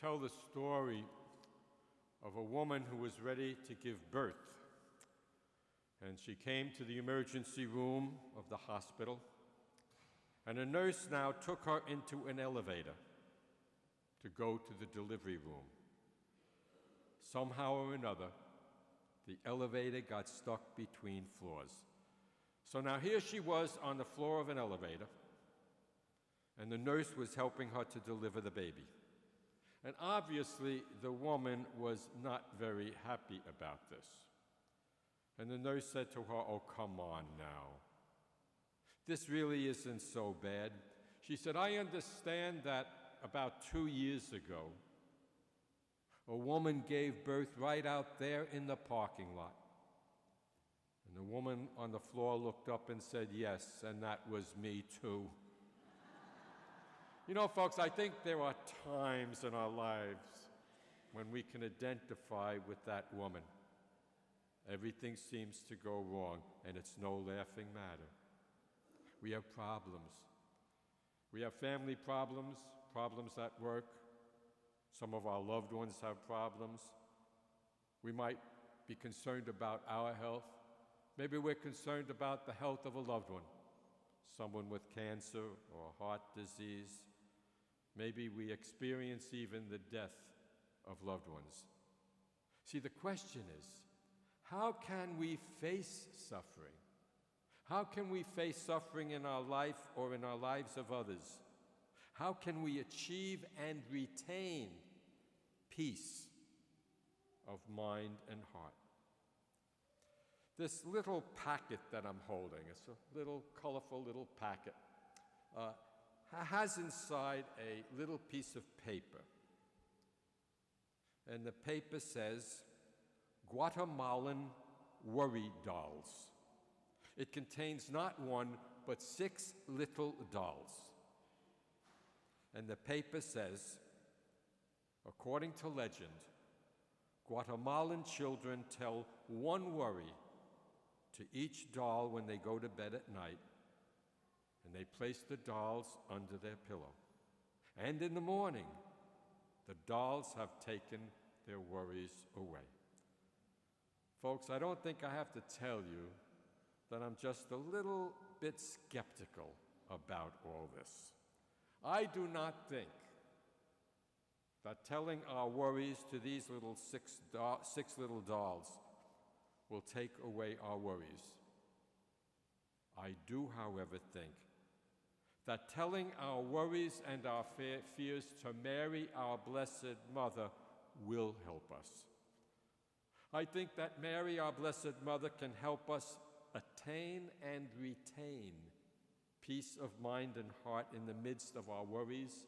tell the story of a woman who was ready to give birth. And she came to the emergency room of the hospital, and a nurse now took her into an elevator to go to the delivery room. Somehow or another, the elevator got stuck between floors. So now here she was on the floor of an elevator, and the nurse was helping her to deliver the baby. And obviously, the woman was not very happy about this. And the nurse said to her, "Oh, come on now. This really isn't so bad." She said, "I understand that about 2 years ago, a woman gave birth right out there in the parking lot." And the woman on the floor looked up and said, "Yes, and that was me too." You know, folks, I think there are times in our lives when we can identify with that woman. Everything seems to go wrong, and it's no laughing matter. We have problems. We have family problems, problems at work. Some of our loved ones have problems. We might be concerned about our health. Maybe we're concerned about the health of a loved one, someone with cancer or heart disease. Maybe we experience even the death of loved ones. See, the question is, how can we face suffering? How can we face suffering in our life or in our lives of others? How can we achieve and retain peace of mind and heart? This little packet that I'm holding, it's a little colorful little packet, has inside a little piece of paper. And the paper says, "Guatemalan Worry Dolls." It contains not one, but 6 little dolls. And the paper says, according to legend, Guatemalan children tell one worry to each doll when they go to bed at night, and they place the dolls under their pillow. And in the morning, the dolls have taken their worries away. Folks, I don't think I have to tell you that I'm just a little bit skeptical about all this. I do not think that telling our worries to these little six little dolls will take away our worries. I do, however, think that telling our worries and our fears to Mary, our Blessed Mother, will help us. I think that Mary, our Blessed Mother, can help us attain and retain peace of mind and heart in the midst of our worries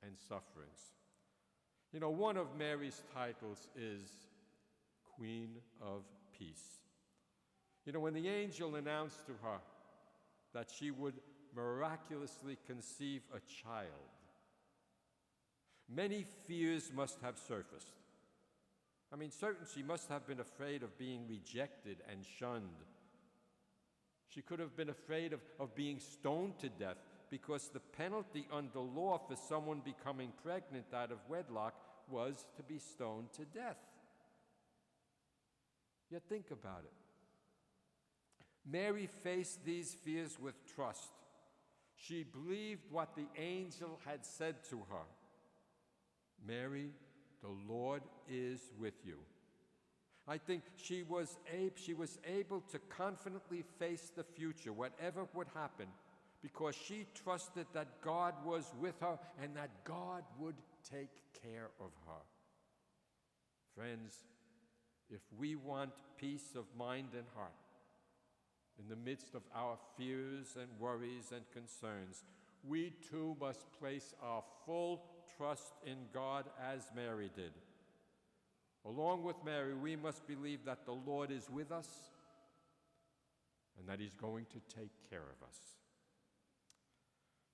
and sufferings. You know, one of Mary's titles is Queen of Peace. You know, when the angel announced to her that she would miraculously conceive a child, many fears must have surfaced. I mean, certainly she must have been afraid of being rejected and shunned. She could have been afraid of being stoned to death, because the penalty under law for someone becoming pregnant out of wedlock was to be stoned to death. Yet think about it. Mary faced these fears with trust. She believed what the angel had said to her. "Mary, the Lord is with you." I think she was able to confidently face the future, whatever would happen, because she trusted that God was with her and that God would take care of her. Friends, if we want peace of mind and heart in the midst of our fears and worries and concerns, we too must place our full trust in God as Mary did. Along with Mary, we must believe that the Lord is with us and that He's going to take care of us.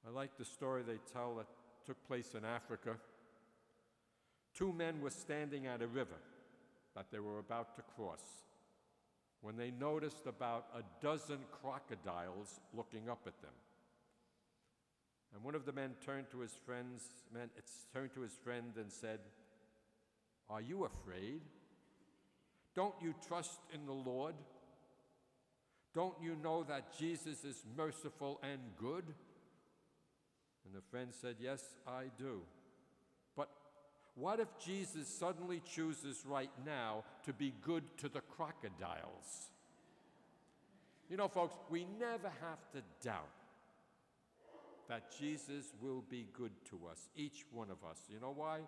I like the story they tell that took place in Africa. 2 men were standing at a river that they were about to cross when they noticed about a dozen crocodiles looking up at them. And one of the men turned to his friend and said, "Are you afraid? Don't you trust in the Lord? Don't you know that Jesus is merciful and good?" And the friend said, "Yes, I do. But what if Jesus suddenly chooses right now to be good to the crocodiles?" You know, folks, we never have to doubt that Jesus will be good to us, each one of us. You know why?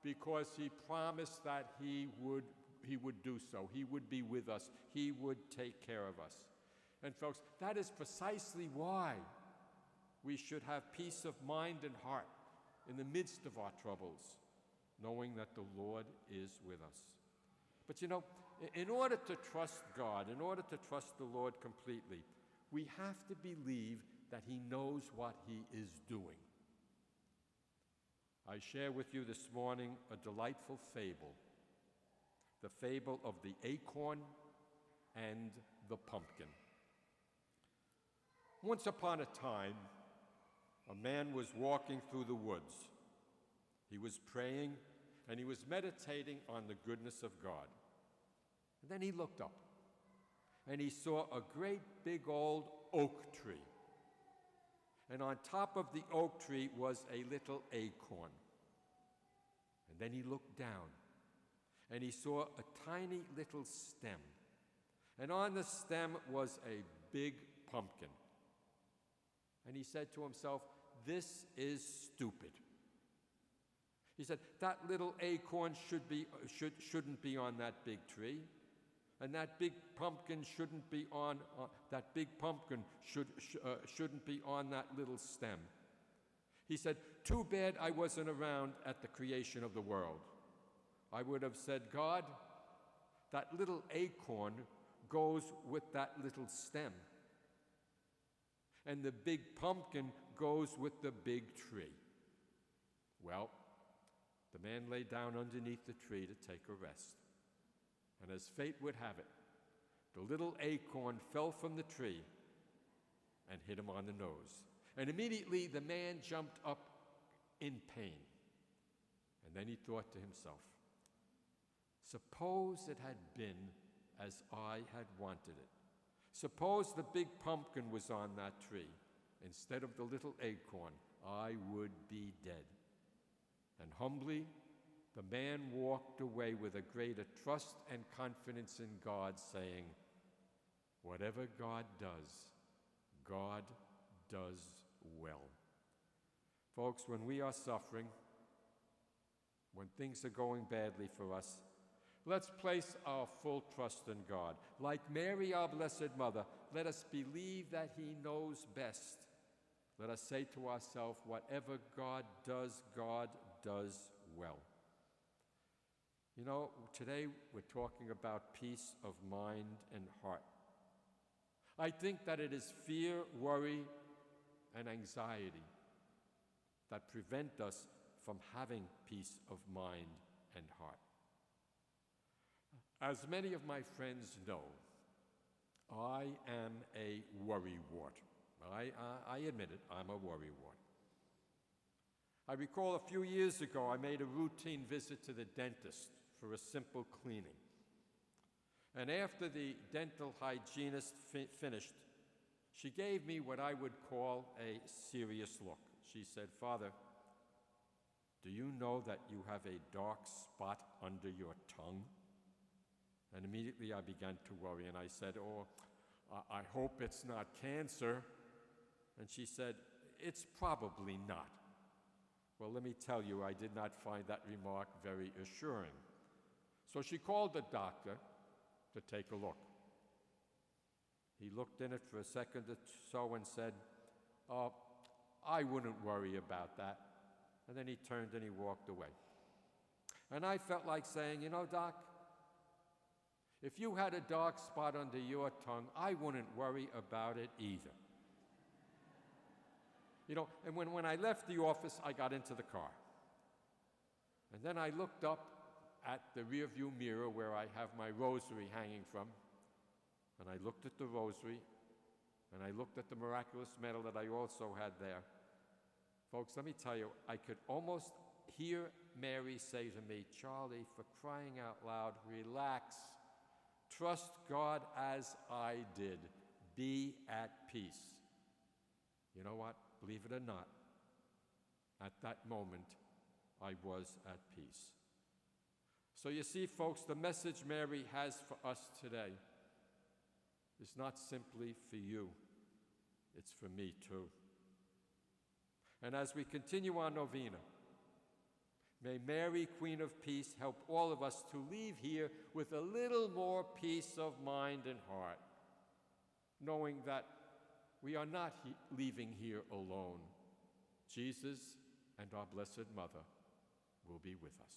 Because he promised that he would do so. He would be with us. He would take care of us. And folks, that is precisely why we should have peace of mind and heart in the midst of our troubles, knowing that the Lord is with us. But you know, in order to trust God, in order to trust the Lord completely, we have to believe that he knows what he is doing. I share with you this morning a delightful fable, the fable of the acorn and the pumpkin. Once upon a time, a man was walking through the woods. He was praying and he was meditating on the goodness of God. And then he looked up and he saw a great big old oak tree. And on top of the oak tree was a little acorn. And then he looked down and he saw a tiny little stem. And on the stem was a big pumpkin. And he said to himself, "This is stupid." He said, "That little acorn shouldn't be on that big tree. And that big pumpkin shouldn't be on shouldn't be on that little stem." He said, "Too bad I wasn't around at the creation of the world. I would have said, God, that little acorn goes with that little stem. And the big pumpkin goes with the big tree." Well, the man lay down underneath the tree to take a rest. And as fate would have it, the little acorn fell from the tree and hit him on the nose. And immediately the man jumped up in pain. And then he thought to himself, suppose it had been as I had wanted it. Suppose the big pumpkin was on that tree instead of the little acorn. I would be dead. And humbly, the man walked away with a greater trust and confidence in God, saying, whatever God does well. Folks, when we are suffering, when things are going badly for us, let's place our full trust in God. Like Mary, our Blessed Mother, let us believe that He knows best. Let us say to ourselves, whatever God does well. You know, today we're talking about peace of mind and heart. I think that it is fear, worry, and anxiety that prevent us from having peace of mind and heart. As many of my friends know, I am a worrywart. I admit it, I'm a worrywart. I recall a few years ago I made a routine visit to the dentist for a simple cleaning. And after the dental hygienist finished, she gave me what I would call a serious look. She said, Father, do you know that you have a dark spot under your tongue? And immediately I began to worry, and I said, oh, I hope it's not cancer. And she said, it's probably not. Well, let me tell you, I did not find that remark very assuring. So she called the doctor to take a look. He looked in it for a second or so and said, oh, I wouldn't worry about that. And then he turned and he walked away. And I felt like saying, you know, Doc, if you had a dark spot under your tongue, I wouldn't worry about it either. You know, and when I left the office, I got into the car. And then I looked up at the rearview mirror where I have my rosary hanging from. And I looked at the rosary, and I looked at the miraculous medal that I also had there. Folks, let me tell you, I could almost hear Mary say to me, Charlie, for crying out loud, relax. Trust God as I did. Be at peace. You know what? Believe it or not, at that moment, I was at peace. So you see, folks, the message Mary has for us today is not simply for you. It's for me too. And as we continue our novena, may Mary, Queen of Peace, help all of us to leave here with a little more peace of mind and heart, knowing that we are not leaving here alone. Jesus and our Blessed Mother will be with us.